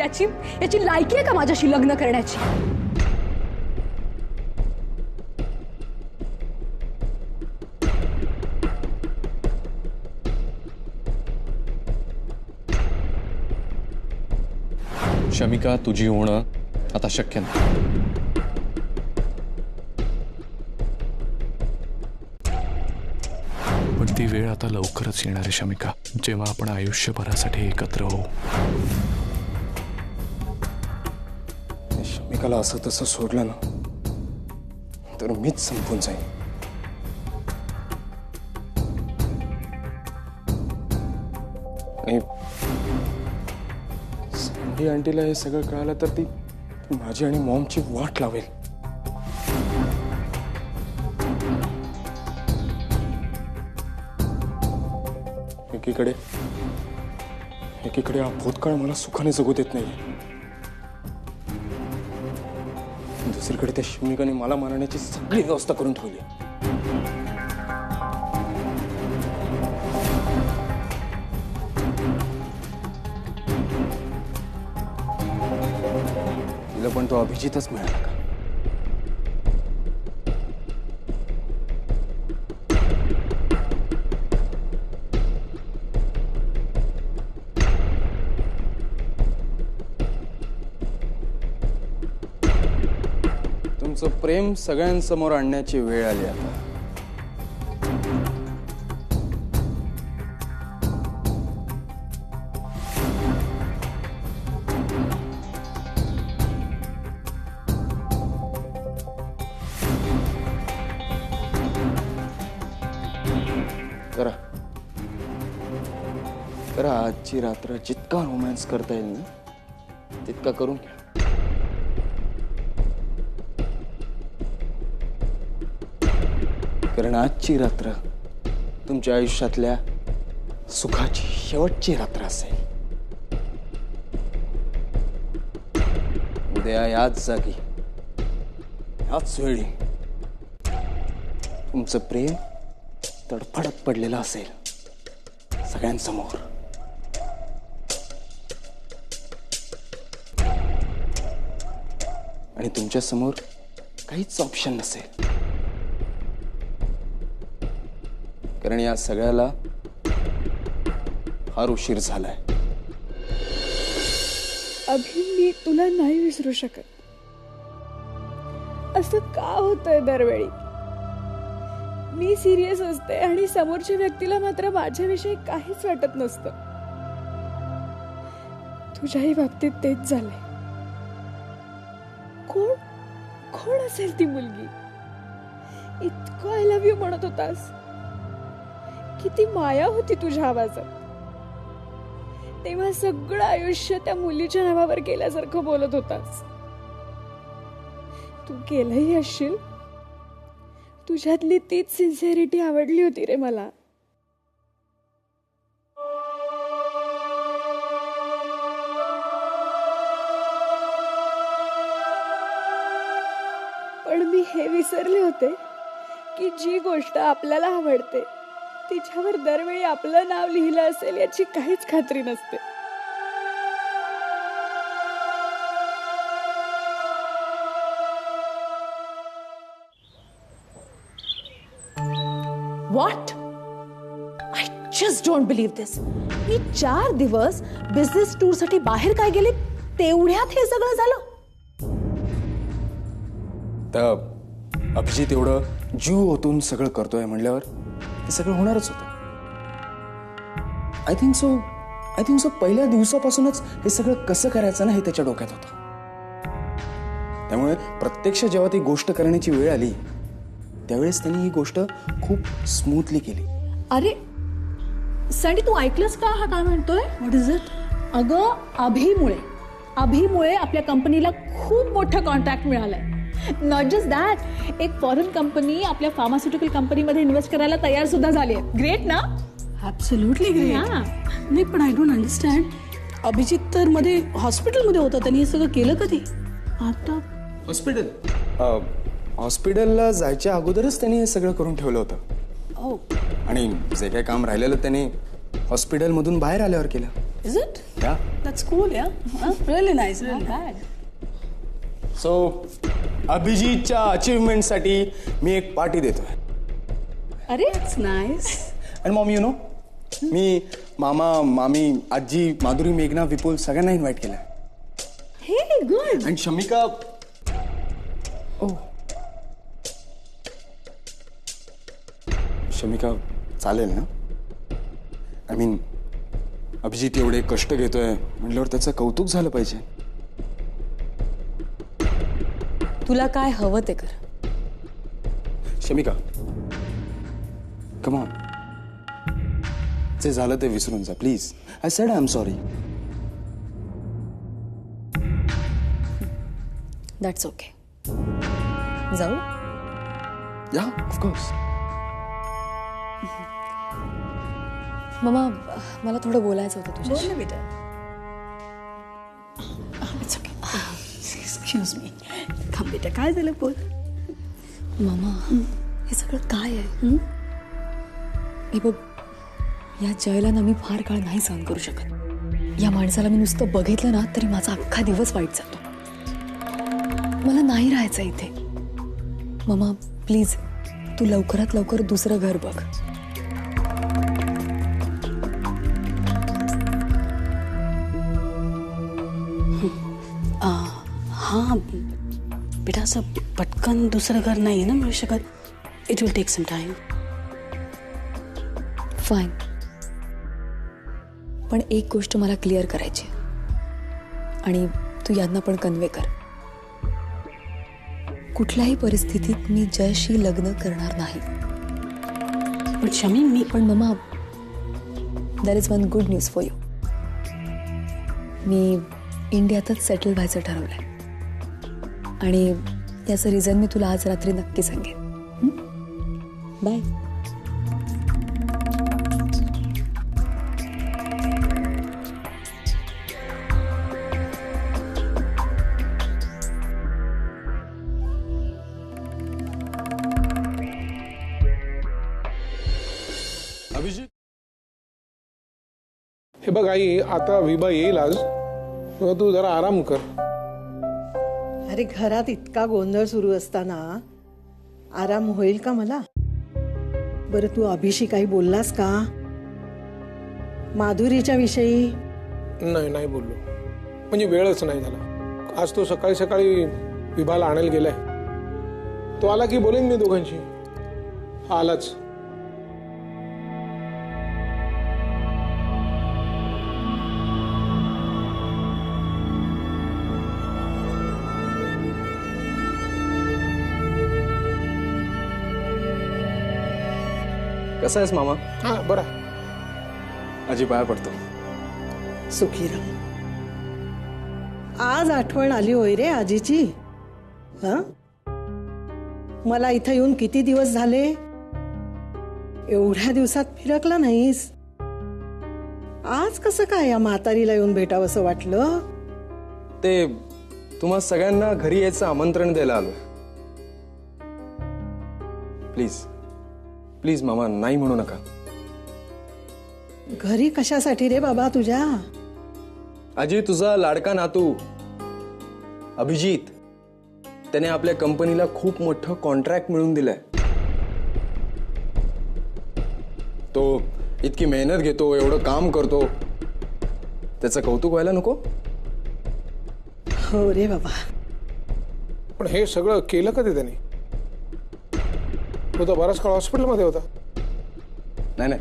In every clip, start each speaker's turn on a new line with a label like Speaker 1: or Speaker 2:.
Speaker 1: याची लायकी आहे का माझ्याशी लग्न करण्याची?
Speaker 2: शमिका, तुझी होणं आता शक्य नाही. पण ती वेळ आता लवकरच येणार आहे शमिका, जेव्हा आपण आयुष्यभरासाठी एकत्र होऊ.
Speaker 3: शमिकाला असं तसं सोडलं ना तर मीच संपून जाईन. आणि सँडी आंटीला हे सगळं कळालं तर ती माझी आणि मॉमची वाट लावेल. एकीकडे हा भूतकाळ मला सुखाने जगू देत नाही, दुसरीकडे त्या शमिकाने मला मारण्याची सगळी व्यवस्था करून ठेवली. तिला पण तो अभिजितच मिळाला का? तुमचं प्रेम सगळ्यांसमोर आणण्याची वेळ आली आता. करा आजची रात्र जितका रोमॅन्स करता येईल ना तितका करून घ्या. कारण आजची रात्र तुमच्या आयुष्यातल्या सुखाची शेवटची रात्र असेल. उद्या याच जागी याच वेळी तुमचं प्रेम तडफडत पडलेलं असेल सगळ्यांसमोर. आणि तुमच्या समोर काहीच ऑप्शन नसेल, कारण या सगळ्याला फार उशीर झालाय.
Speaker 1: अभि, मी तुला नाही विसरू शकत. असं का होतंय दरवेळी? मी सिरियस असते आणि समोरच्या व्यक्तीला मात्र माझ्याविषयी काहीच वाटत नसतं. तुझ्याही बाबतीत तेच झालंय. कोण असेल ती मुलगी? इतकं आय लव्ह यू म्हणत होतास, किती माया होती तुझ्या आवाजात. तेव्हा सगळं आयुष्य त्या मुलीच्या नावावर केल्यासारखं बोलत होतास. तू केलंही असशील. तुझ्यातली तीच सिन्सिअरिटी आवडली होती रे मला. पण मी हे विसरले होते की जी गोष्ट आपल्याला आवडते तिच्यावर दरवेळी आपलं नाव लिहिलं असेल याची काहीच खात्री नसते.
Speaker 4: What? I just don't believe this. मी 4 दिवस बिझनेस टूर साठी बाहेर काय गेले तेवढ्यात हे सगळं झालं.
Speaker 3: तर अभिजित एवढं जीव ओतून सगळं करतोय म्हणल्यावर ते सगळं होणारच होतं. आय थिंक सो पहिल्या दिवसापासूनच हे सगळं कसं करायचं ना हे त्याच्या डोक्यात होतं. त्यामुळे प्रत्यक्ष जेव्हा ती गोष्ट करण्याची वेळ आली त्यावेळेस त्यांनी ही गोष्ट खूप स्मूथली केली.
Speaker 4: अरे सँडी, तू ऐकलंस का हा काय म्हणतोय? What is it? अगं अभिमुळे आपल्या कंपनीला खूप मोठं कॉन्ट्रॅक्ट मिळालंय. नॉट जस्ट दॅट, एक फॉरेन कंपनी आपल्या फार्मास्युटिकल कंपनीमध्ये इन्व्हेस्ट करायला तयार सुद्धा झाली आहे. ग्रेट ना?
Speaker 5: Absolutely great. नाही पण आय डोंट अंडरस्टँड. अभिजित तर मध्ये हॉस्पिटलमध्ये होता, त्यांनी हे सगळं केलं कधी? आता
Speaker 3: हॉस्पिटलला जायच्या अगोदरच त्यांनी हे सगळं करून ठेवलं होतं. आणि जे काही काम राहिलेलं त्यांनी हॉस्पिटलमधून बाहेर आल्यावर केलं.
Speaker 5: Is it?
Speaker 3: Yeah.
Speaker 5: That's cool, yeah. Huh? Really nice, really bad.
Speaker 3: So अभिजितच्या अचीवमेंटसाठी मी एक पार्टी देतोय.
Speaker 5: अरे it's nice.
Speaker 3: And mom you know, मी मामा, मामी, आजी, माधुरी, मेघना, विपुल सगळ्यांना इन्व्हाइट केलंय.
Speaker 5: Hey, good.
Speaker 3: अँड शमिका, ओ शमिका, चालेल ना? आय मीन अभिजित एवढे कष्ट घेतोय म्हटल्यावर त्याचं कौतुक झालं पाहिजे.
Speaker 6: तुला काय हवं ते कर.
Speaker 3: शमिका, कम ऑन, जे झालं ते विसरून जा please. I said I am sorry.
Speaker 6: That's okay. जाऊ.
Speaker 3: या ऑफकोर्स.
Speaker 6: मम्मा, मला थोडं बोलायचं होतं तुझ्याशी.
Speaker 5: बोल ना बेटा. It's okay. Excuse me. थांब बेटा, काय झालं बोल.
Speaker 6: मामा, हे सगळं काय आहे? हे बघ, या जयला मी फार काळ नाही सहन करू शकत. या माणसाला मी नुसतं बघितलं ना तरी माझा अख्खा दिवस वाईट जातो. मला नाही राहायचं इथे. मामा प्लीज, तू लवकरात लवकर दुसरं घर बघ.
Speaker 5: हां बेटा, असं पटकन दुसरं घर नाही ना मिळू शकत. It will take some time.
Speaker 6: Fine, पण एक गोष्ट मला क्लिअर करायची आणि तू यांना पण कन्वे कर. कुठल्याही परिस्थितीत मी जयशी लग्न करणार नाही.
Speaker 5: पण शमी, मी
Speaker 6: पण मम्मा, there is one good news for you. मी इंडियातच सेटल व्हायचं ठरवलंय आणि याचं रिझन मी तुला आज रात्री नक्की सांगेन. बाय.
Speaker 3: अभिजित,
Speaker 7: हे बघ आई, आता विभा येईल आज, तेव्हा तू जरा आराम कर.
Speaker 8: अरे घरात इतका गोंधळ सुरू असताना आराम होईल का मला? बरं तू अभिशी काही बोललास का माधुरीच्या विषयी?
Speaker 7: नाही बोललो, म्हणजे वेळच नाही झाला. आज तो सकाळी सकाळी विभाला आणायला गेलाय. तो आला की बोलेन मी दोघांशी. हा आलाच.
Speaker 3: कसा आहेस मामा?
Speaker 7: हा बरा.
Speaker 3: आजी पाया पडतो.
Speaker 8: सुखी राम. आज आठवण आली होय रे आजीची? हा, मला इथं येऊन किती दिवस झाले? एवढ्या दिवसात फिरकला नाहीस. आज कसं काय या म्हातारीला येऊन भेटावंसं वाटलं?
Speaker 3: ते तुम्हा सगळ्यांना घरी यायचं आमंत्रण द्यायला आलोय. प्लीज प्लीज मामा, नाही म्हणू नका.
Speaker 8: घरी कशासाठी रे बाबा तुझ्या?
Speaker 3: आजी, तुझा लाडका नातू अभिजित, त्याने आपल्या कंपनीला खूप मोठं कॉन्ट्रॅक्ट मिळवून दिलंय. तो इतकी मेहनत घेतो, एवढं काम करतो, त्याचं कौतुक व्हायला नको?
Speaker 8: हो रे बाबा.
Speaker 7: पण हे सगळं केलं कधी त्याने? तो तर बराच काळ हॉस्पिटलमध्ये होता.
Speaker 3: नाही,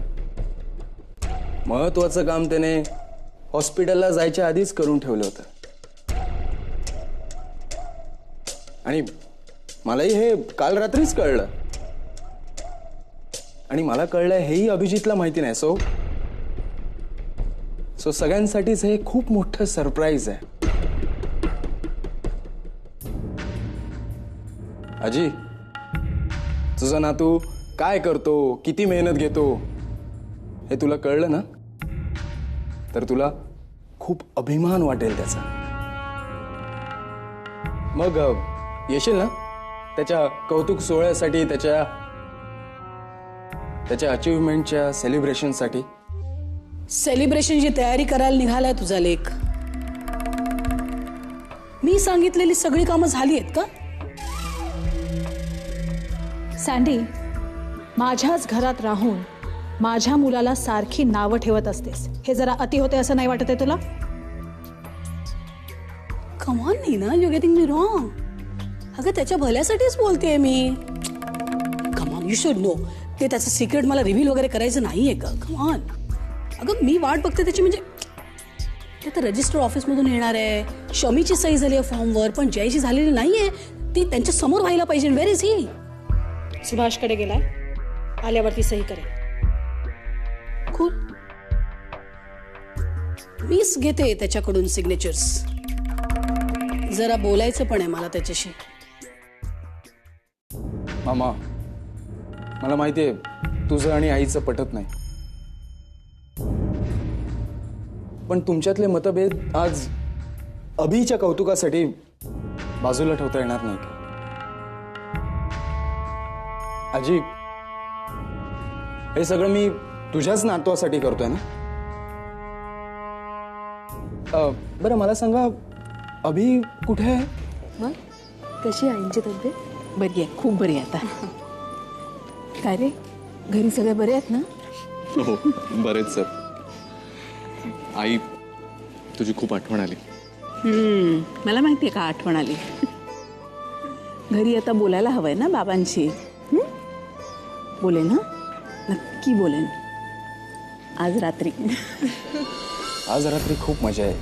Speaker 3: महत्वाचं काम त्याने हॉस्पिटलला जायच्या आधीच करून ठेवलं होतं. आणि मलाही हे काल रात्रीच कळलं. आणि मला कळलंय हेही अभिजितला माहिती नाही. सो सगळ्यांसाठीच हे खूप मोठं सरप्राईज आहे. आजी, तुझा नातू काय करतो, किती मेहनत घेतो हे तुला कळलं ना, तर तुला खूप अभिमान वाटेल त्याचा. मग येशील ना त्याच्या कौतुक सोहळ्यासाठी, त्याच्या अचीवमेंटच्या सेलिब्रेशनसाठी?
Speaker 5: सेलिब्रेशनची तयारी करायला निघालाय तुझा लेक. मी सांगितलेली सगळी कामं झाली आहेत का?
Speaker 4: सँडी, माझ्याच घरात राहून माझ्या मुलाला सारखी नावं ठेवत असतेस. हे जरा अति होते असं नाही वाटत आहे तुला?
Speaker 5: कमान नाही ना, यू गेटिंग मी रॉंग. अगं त्याच्या भल्यासाठीच बोलतेय मी. कमान, यू शुड नो. ते त्याचं सिक्रेट मला रिव्हील वगैरे करायचं नाहीये का? कमान. अगं मी वाट बघते त्याची. म्हणजे ते तर रजिस्टर ऑफिसमधून येणार आहे, शमीची सही झाली आहे फॉर्मवर, पण जयची झालेली नाहीये. ती त्यांच्या समोर व्हायला पाहिजे. वेर इज ही?
Speaker 4: सुभाषकडे गेलाय, आल्यावरती सही करेल.
Speaker 5: खूप मीच घेते त्याच्याकडून सिग्नेचर्स. जरा बोलायचं पण आहे मला त्याच्याशी.
Speaker 3: मामा, मला माहितीये तुझं आणि आईचं पटत नाही, पण तुमच्यातले मतभेद आज अभिच्या कौतुकासाठी बाजूला ठेवता येणार नाही का? आजी, हे सगळं मी तुझ्याच नातवासाठी करतोय ना? बरं मला सांगा, अभि कुठे आहे?
Speaker 6: मग कशी आहे आईंची तब्येत?
Speaker 9: बरी आहे, खूप बरी आहे आता. काय रे, घरी सगळे बरे आहेत ना?
Speaker 2: हो बरेच सर. आई, तुझी खूप आठवण आली.
Speaker 9: मला माहिती आहे का आठवण आली. घरी आता बोलायला हवंय ना बाबांशी. बोलेन ना, नक्की बोलेन. आज रात्री.
Speaker 3: आज रात्री खूप मजा आहे.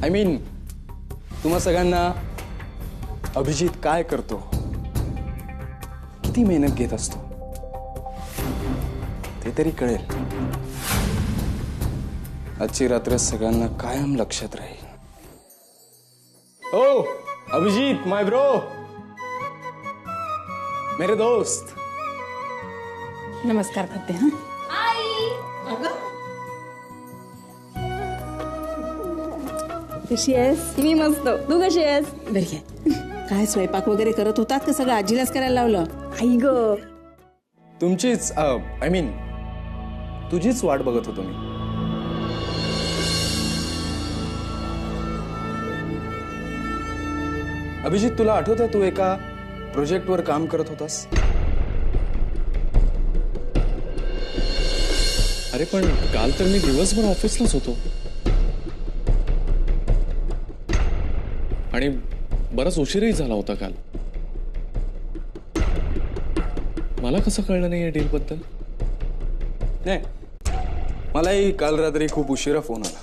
Speaker 3: आय मीन तुम्हा सगळ्यांना अभिजित काय करतो, किती मेहनत घेत असतो ते तरी कळेल. आजची रात्र सगळ्यांना कायम लक्षात राहील. ओ अभिजित, माय ब्रो, मेरे दोस्त.
Speaker 9: नमस्कार करते. हा कशी आहेस?
Speaker 6: मी मस्त. तू कशी आहेस?
Speaker 9: बरी आहे. काय स्वयंपाक वगैरे करत होतात का सगळं आजीलाच करायला लावलं?
Speaker 6: आई ग,
Speaker 3: तुमचीच आय मीन तुझीच वाट बघत होतो मी. अभिजित, तुला आठवतंय तू एका प्रोजेक्टवर काम करत होतास?
Speaker 2: अरे पण काल तर मी दिवसभर ऑफिसलाच होतो आणि बराच उशीरही झाला होता काल. मला कसं कळलं नाही या डील बद्दल?
Speaker 3: नाही, मलाही काल रात्री खूप उशिरा फोन आला.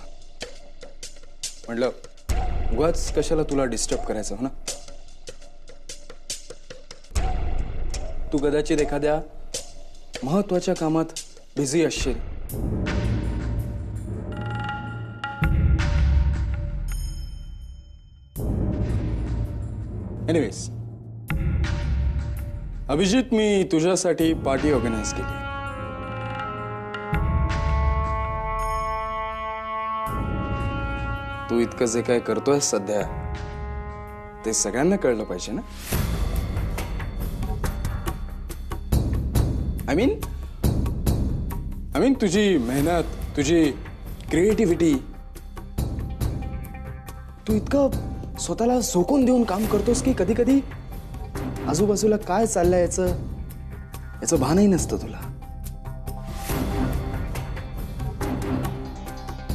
Speaker 3: म्हटलं उगाच कशाला तुला डिस्टर्ब करायचं, हो ना? तू कदाचित एखाद्या महत्वाच्या कामात बिझी असशील. एनिवेज, अभिजित, मी तुझ्यासाठी पार्टी ऑर्गनाइज केली. तू इतकं जे काय करतोय सध्या ते सगळ्यांना कळलं पाहिजे ना? आय मीन तुझी मेहनत, तुझी क्रिएटिव्हिटी, तू इतकं स्वतःला झोकून देऊन काम करतोस की कधी कधी आजूबाजूला काय चाललंय याचं भानही नसतं तुला.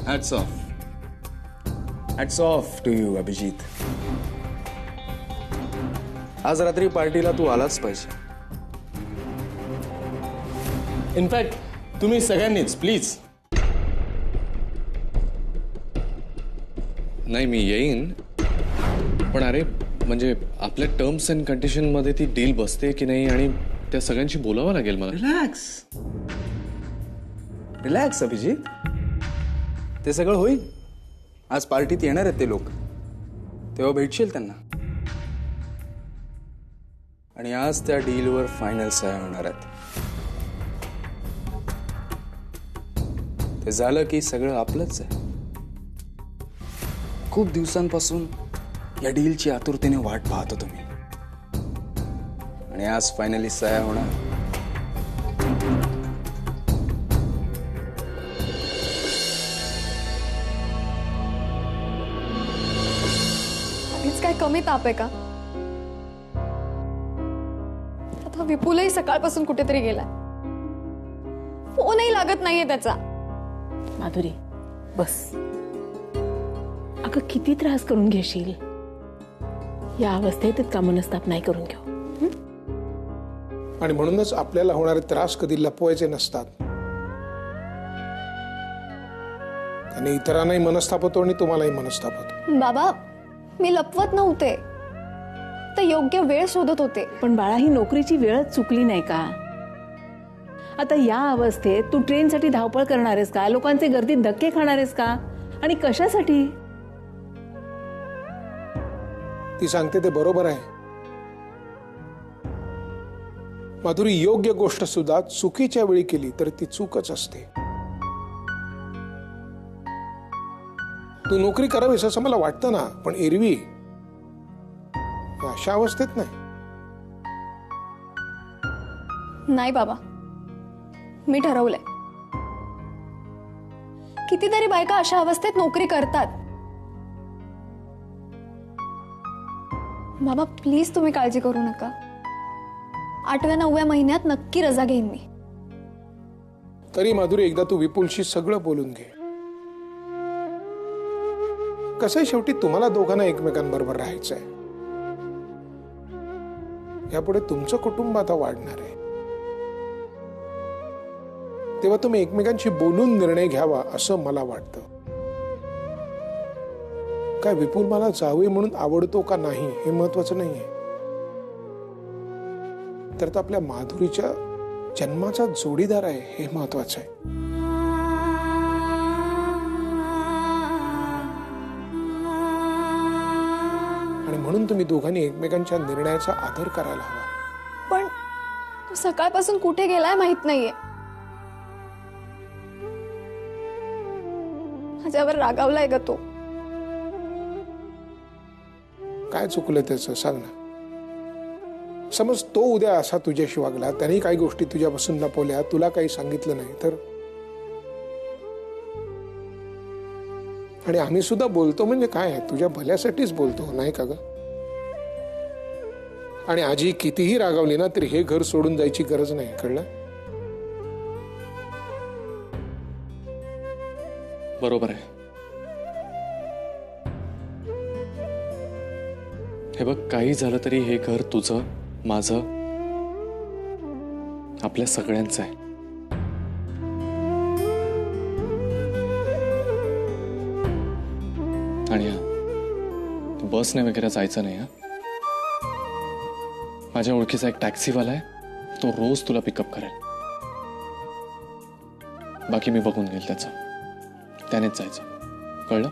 Speaker 3: Hats off. Hats off to you Abhijit. आज रात्री पार्टीला तू आलाच पाहिजे. इनफॅक्ट तुम्ही सगळ्यांनीच प्लीज.
Speaker 2: नाही, मी येईन, पण अरे म्हणजे आपल्या टर्म्स अँड कंडिशन मध्ये ती डील बसते की नाही आणि त्या सगळ्यांशी बोलावं लागेल मला.
Speaker 3: रिलॅक्स अभिजित, ते सगळं होईल. आज पार्टीत येणार आहेत ते लोक, तेव्हा भेटशील त्यांना. आणि आज त्या डीलवर फायनल सह्या होणार आहेत. ते झालं की सगळं आपलंच आहे. खूप दिवसांपासून या डीलची आतुरतेने वाट पाहत होतो मी, आणि आज फायनली सह्या होणार.
Speaker 6: कमी ताप आहे का? आता विपुलही सकाळपासून कुठेतरी गेलाय, फोनही लागत नाहीये त्याचा.
Speaker 9: माधुरी बस. अगं किती त्रास करून घेशील? या अवस्थेत इतका मनस्ताप नाही करून घेऊ.
Speaker 7: आणि म्हणूनच आपल्याला होणारे त्रास कधी लपवायचे नसतात. आणि इतरांनाही मनस्ताप होतो आणि तुम्हालाही मनस्ताप होतो.
Speaker 6: बाबा, मी लपवत नव्हते, तर योग्य वेळ शोधत होते.
Speaker 9: पण बाळा, ही नोकरीची वेळच चुकली नाही का? आता या अवस्थेत तू ट्रेनसाठी धावपळ करणार आहेस का? लोकांचे गर्दीत धक्के खाणार आहेस का? आणि कशासाठी?
Speaker 7: ती सांगते ते बरोबर आहे माधुरी. योग्य गोष्ट सुद्धा चुकीच्या वेळी केली तर ती चूकच असते. तू नोकरी करावीस असं मला वाटतं ना, पण एरवी अशा अवस्थेत नाही.
Speaker 6: नाही बाबा, मी ठरवलंय. कितीतरी बायका अशा अवस्थेत नोकरी करतात. बाबा प्लीज तुम्ही काळजी करू नका. 8व्या-9व्या महिन्यात नक्की रजा घेईन मी.
Speaker 7: तरी माधुरी, एकदा तू विपुलशी सगळं बोलून घे. कसं शेवटी तुम्हाला दोघांना एकमेकांबरोबर राहायचंय. यापुढे तुमचं कुटुंब आता वाढणार आहे, तेव्हा तुम्ही एकमेकांशी बोलून निर्णय घ्यावा असं मला वाटतं. काय विपुल मला जावे म्हणून आवडतो का नाही हे महत्वाचं नाहीये, तर तो आपल्या माधुरीच्या जन्माचा जोडीदार आहे हे महत्वाचं आहे. आणि म्हणून तुम्ही दोघांनी एकमेकांच्या निर्णयाचा आदर करायला हवा.
Speaker 6: पण तो सकाळपासून कुठे गेलाय माहित नाहीये. माझ्यावर रागावलाय ग तो.
Speaker 7: काय चुकलं त्याचं सांग ना. समज तो उद्या असा तुझ्याशी वागला, त्याने काही गोष्टी तुझ्यापासून लपवल्या, तुला काही सांगितलं नाही तर. आणि आम्ही सुद्धा बोलतो म्हणजे काय आहे, तुझ्या भल्यासाठीच बोलतो नाही का ग. आणि आजी कितीही रागावली ना तरी हे घर सोडून जायची गरज नाही, कळलं.
Speaker 2: बरोबर आहे. हे बघ, काही झालं तरी हे घर तुझं, माझं, आपल्या सगळ्यांचं आहे. आणि बसने वगैरे जायचं नाही. माझ्या ओळखीचा एक टॅक्सीवाला आहे, तो रोज तुला पिकअप करेल. बाकी मी बघून घेईल त्याचं, त्यानेच जायचं, कळलं.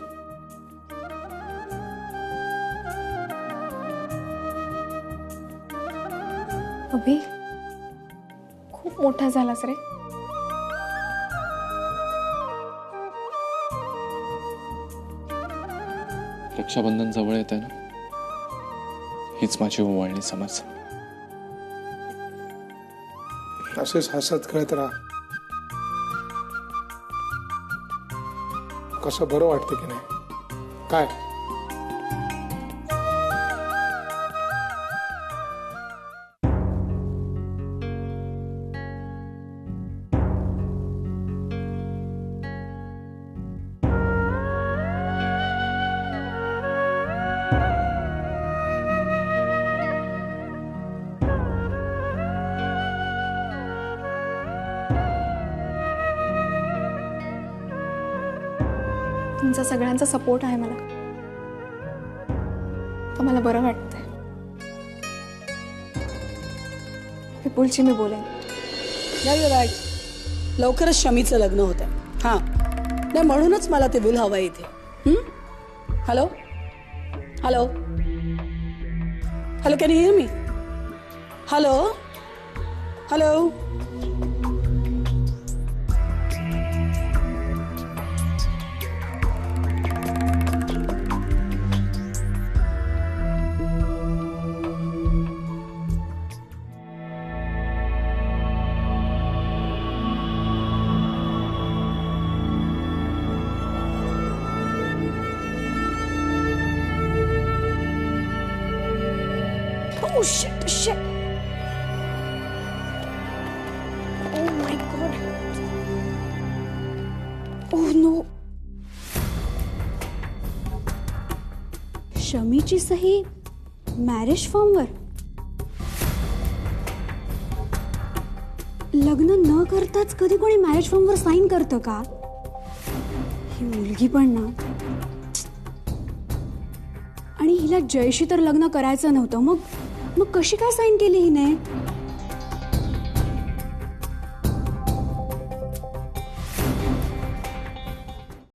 Speaker 6: अभि, खूप मोठा झालास रे.
Speaker 2: रक्षाबंधन जवळ येत आहे ना, हीच माझी ओवाळणी समज.
Speaker 7: असेच हसत खेळत राहा. कसं बरं वाटतं की नाही. काय
Speaker 6: तुमचा सगळ्यांचा सपोर्ट आहे मला, तर मला बरं वाटतंय. विपुलची मी बोलेन.
Speaker 5: लवकरच शमीचं लग्न होत आहे. हां, नाही म्हणूनच मला ते बिल हवं आहे इथे. Hello hello hello, can you here me? Hello hello.
Speaker 1: Oh shit, shit. Oh my god. Oh no.
Speaker 10: शमीची सही मॅरेज फॉर्मवर. लग्न न करताच कधी कोणी मॅरेज फॉर्मवर साईन करतं का? ही मुलगी पण ना. आणि हिला जयशी तर लग्न करायचं नव्हतं, मग कशी काय साईन केली हिने?